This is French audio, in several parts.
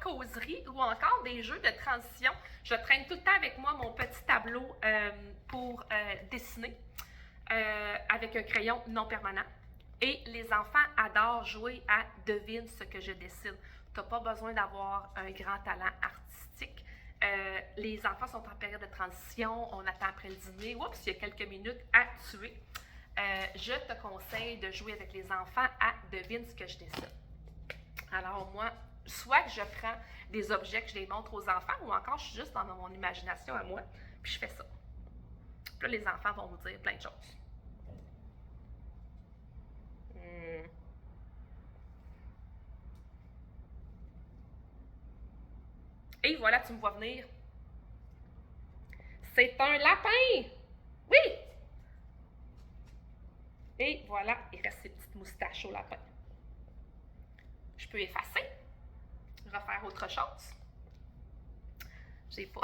causeries ou encore des jeux de transition. Je traîne tout le temps avec moi mon petit tableau pour dessiner avec un crayon non permanent. Et les enfants adorent jouer à devine ce que je dessine. Tu n'as pas besoin d'avoir un grand talent artistique. Les enfants sont en période de transition, on attend après le dîner. Oups, il y a quelques minutes à tuer. Je te conseille de jouer avec les enfants à devine ce que je dessine. Alors moi, soit que je prends des objets que je les montre aux enfants ou encore je suis juste dans mon imagination à moi, puis je fais ça. Puis là, les enfants vont vous dire plein de choses. Et voilà, tu me vois venir. C'est un lapin! Oui! Et voilà, il reste ses petites moustaches au lapin. Je peux effacer, refaire autre chose. J'ai pas...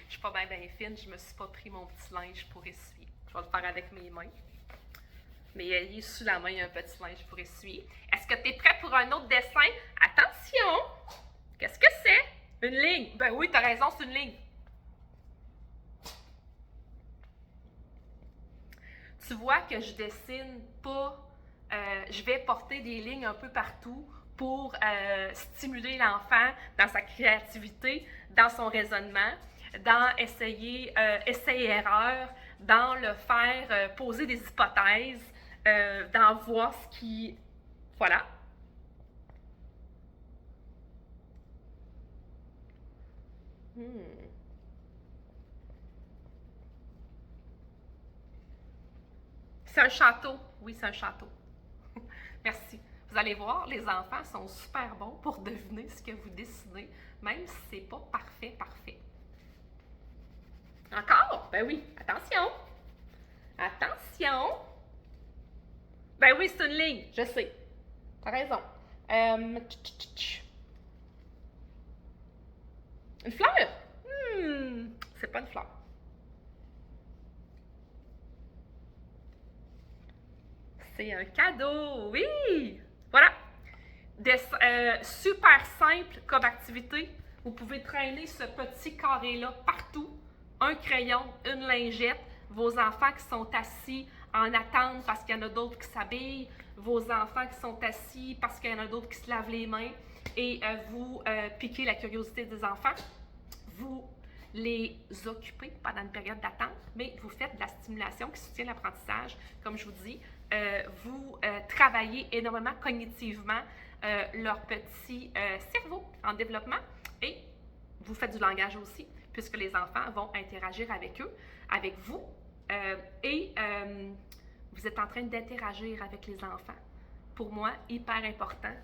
Je suis pas bien fine, je me suis pas pris mon petit linge pour essuyer. Je vais le faire avec mes mains. Mais il est sous la main, il y a un petit linge pour essuyer. Est-ce que tu es prêt pour un autre dessin? Attention! Qu'est-ce que c'est? Une ligne. Ben oui, tu as raison, c'est une ligne. Tu vois que je dessine pas, je vais porter des lignes un peu partout pour stimuler l'enfant dans sa créativité, dans son raisonnement, dans essayer, essai-erreur, dans le faire poser des hypothèses, dans voir ce qui... Voilà. C'est un château. Oui, c'est un château. Merci. Vous allez voir, les enfants sont super bons pour deviner ce que vous dessinez, même si c'est pas parfait. Encore? Ben oui, attention. Attention. Ben oui, c'est une ligne, je sais. T'as raison. Une fleur? C'est pas une fleur. C'est un cadeau, oui! Voilà. Super simple comme activité. Vous pouvez traîner ce petit carré-là partout. Un crayon, une lingette. Vos enfants qui sont assis en attente parce qu'il y en a d'autres qui s'habillent. Vos enfants qui sont assis parce qu'il y en a d'autres qui se lavent les mains. Et vous piquez la curiosité des enfants. Vous les occupez pendant une période d'attente, mais vous faites de la stimulation qui soutient l'apprentissage. Comme je vous dis, vous travaillez énormément cognitivement leur petit cerveau en développement et vous faites du langage aussi, puisque les enfants vont interagir avec eux, avec vous, et vous êtes en train d'interagir avec les enfants. Pour moi, hyper important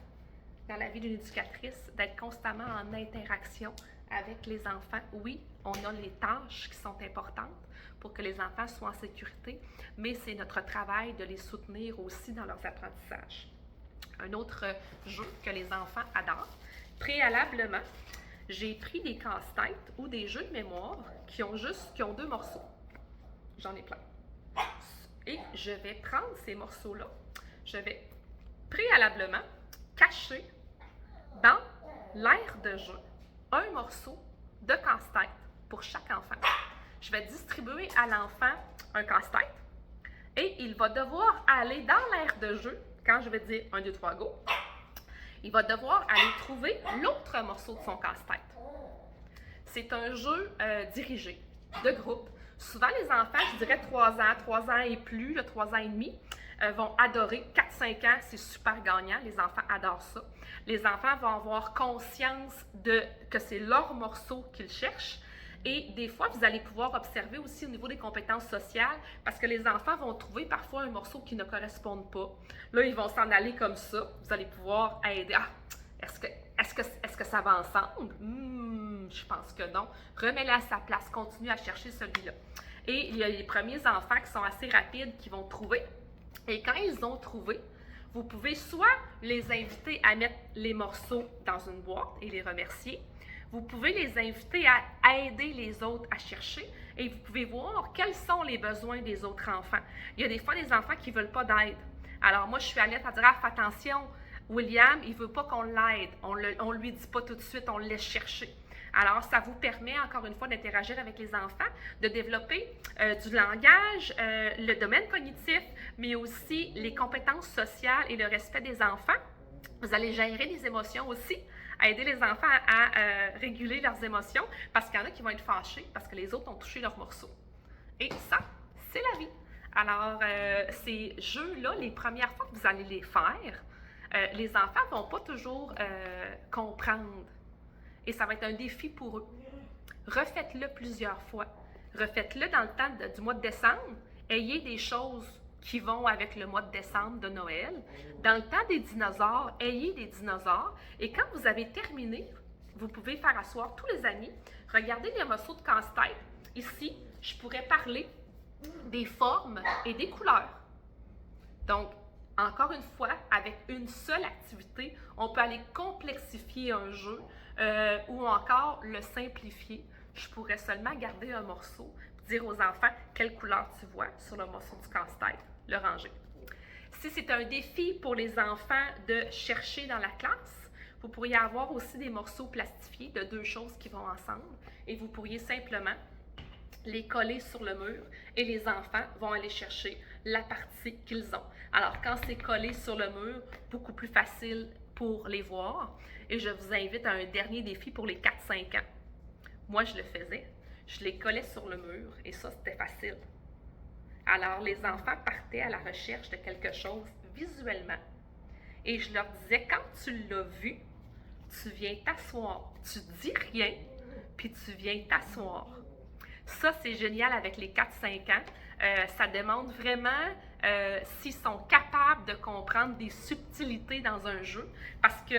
dans la vie d'une éducatrice d'être constamment en interaction avec les enfants. Oui, on a les tâches qui sont importantes pour que les enfants soient en sécurité, mais c'est notre travail de les soutenir aussi dans leurs apprentissages. Un autre jeu que les enfants adorent, préalablement, j'ai pris des casse-têtes ou des jeux de mémoire qui ont deux morceaux. J'en ai plein. Et je vais prendre ces morceaux-là, je vais préalablement cacher dans l'aire de jeu un morceau de casse-tête pour chaque enfant. Je vais distribuer à l'enfant un casse-tête et il va devoir aller dans l'aire de jeu, quand je vais dire 1, 2, 3, go, il va devoir aller trouver l'autre morceau de son casse-tête. C'est un jeu dirigé, de groupe. Souvent, les enfants, je dirais 3 ans et plus, 3 ans et demi, vont adorer. 4-5 ans, c'est super gagnant. Les enfants adorent ça. Les enfants vont avoir conscience que c'est leur morceau qu'ils cherchent. Et des fois, vous allez pouvoir observer aussi au niveau des compétences sociales, parce que les enfants vont trouver parfois un morceau qui ne correspond pas. Là, ils vont s'en aller comme ça. Vous allez pouvoir aider. Ah, est-ce que ça va ensemble? Je pense que non. Remets-le à sa place. Continue à chercher celui-là. Et il y a les premiers enfants qui sont assez rapides, qui vont trouver. Et quand ils ont trouvé, vous pouvez soit les inviter à mettre les morceaux dans une boîte et les remercier. Vous pouvez les inviter à aider les autres à chercher et vous pouvez voir quels sont les besoins des autres enfants. Il y a des fois des enfants qui ne veulent pas d'aide. Alors moi, je suis alerte à dire, fais attention, William, il ne veut pas qu'on l'aide. On ne lui dit pas tout de suite, on le laisse chercher. Alors, ça vous permet, encore une fois, d'interagir avec les enfants, de développer du langage, le domaine cognitif, mais aussi les compétences sociales et le respect des enfants. Vous allez gérer les émotions aussi, aider les enfants à réguler leurs émotions, parce qu'il y en a qui vont être fâchés parce que les autres ont touché leur morceau. Et ça, c'est la vie. Alors, ces jeux-là, les premières fois que vous allez les faire, les enfants ne vont pas toujours comprendre. Et ça va être un défi pour eux. Refaites-le plusieurs fois. Refaites-le dans le temps du mois de décembre. Ayez des choses qui vont avec le mois de décembre de Noël. Dans le temps des dinosaures, ayez des dinosaures. Et quand vous avez terminé, vous pouvez faire asseoir tous les amis. Regardez les morceaux de casse-tête. Ici, je pourrais parler des formes et des couleurs. Donc, encore une fois, avec une seule activité, on peut aller complexifier un jeu ou encore le simplifier. Je pourrais seulement garder un morceau et dire aux enfants quelle couleur tu vois sur le morceau du casse-tête, le ranger. Si c'est un défi pour les enfants de chercher dans la classe, vous pourriez avoir aussi des morceaux plastifiés de deux choses qui vont ensemble et vous pourriez simplement les coller sur le mur et les enfants vont aller chercher la partie qu'ils ont. Alors, quand c'est collé sur le mur, beaucoup plus facile pour les voir. Et je vous invite à un dernier défi pour les 4-5 ans. Moi, je le faisais. Je les collais sur le mur et ça, c'était facile. Alors, les enfants partaient à la recherche de quelque chose visuellement. Et je leur disais, quand tu l'as vu, tu viens t'asseoir. Tu dis rien, puis tu viens t'asseoir. Ça, c'est génial avec les 4-5 ans. Ça demande vraiment s'ils sont capables de comprendre des subtilités dans un jeu parce que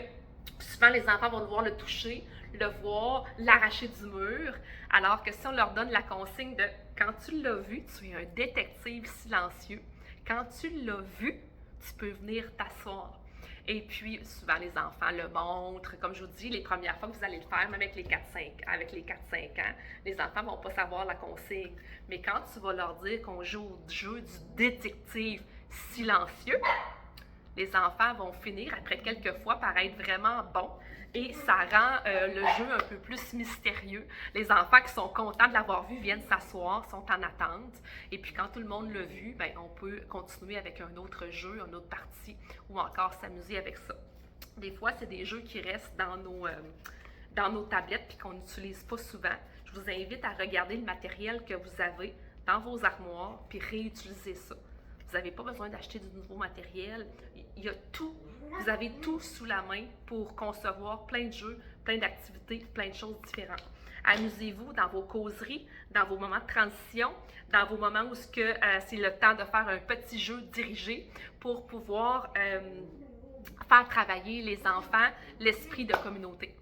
souvent, les enfants vont devoir le toucher, le voir, l'arracher du mur, alors que si on leur donne la consigne de « quand tu l'as vu, tu es un détective silencieux. Quand tu l'as vu, tu peux venir t'asseoir. » Et puis, souvent, les enfants le montrent. Comme je vous dis, les premières fois que vous allez le faire, même avec les 4-5 ans, les enfants ne vont pas savoir la consigne. Mais quand tu vas leur dire qu'on joue au jeu du détective silencieux, les enfants vont finir, après quelques fois, par être vraiment bons. Et ça rend le jeu un peu plus mystérieux. Les enfants qui sont contents de l'avoir vu viennent s'asseoir, sont en attente. Et puis quand tout le monde l'a vu, ben, on peut continuer avec un autre jeu, une autre partie, ou encore s'amuser avec ça. Des fois, c'est des jeux qui restent dans nos tablettes et qu'on n'utilise pas souvent. Je vous invite à regarder le matériel que vous avez dans vos armoires puis réutiliser ça. Vous n'avez pas besoin d'acheter du nouveau matériel. Il y a tout. Vous avez tout sous la main pour concevoir plein de jeux, plein d'activités, plein de choses différentes. Amusez-vous dans vos causeries, dans vos moments de transition, dans vos moments où c'est le temps de faire un petit jeu dirigé pour pouvoir faire travailler les enfants l'esprit de communauté.